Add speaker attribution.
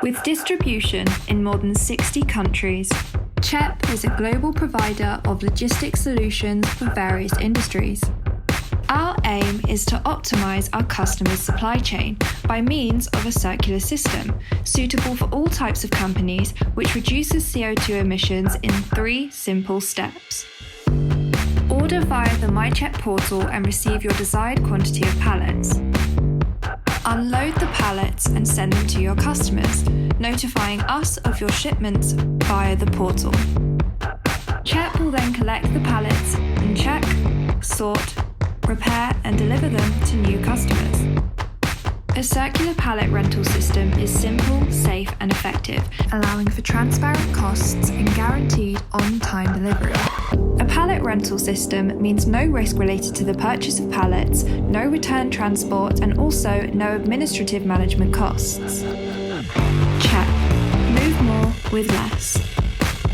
Speaker 1: With distribution in more than 60 countries, CHEP is a global provider of logistics solutions for various industries. Our aim is to optimize our customers' supply chain by means of a circular system suitable for all types of companies, which reduces CO2 emissions in 3 simple steps. Order via the MyCHEP portal and receive your desired quantity of pallets. Unload the pallets and send them to your customers, notifying us of your shipments via the portal. CHEP will then collect the pallets and check, sort, repair and deliver them to new customers. A circular pallet rental system is simple, safe and effective, allowing for transparent costs and guaranteed on-time delivery. A pallet rental system means no risk related to the purchase of pallets, no return transport and also no administrative management costs. CHEP. Move more with less.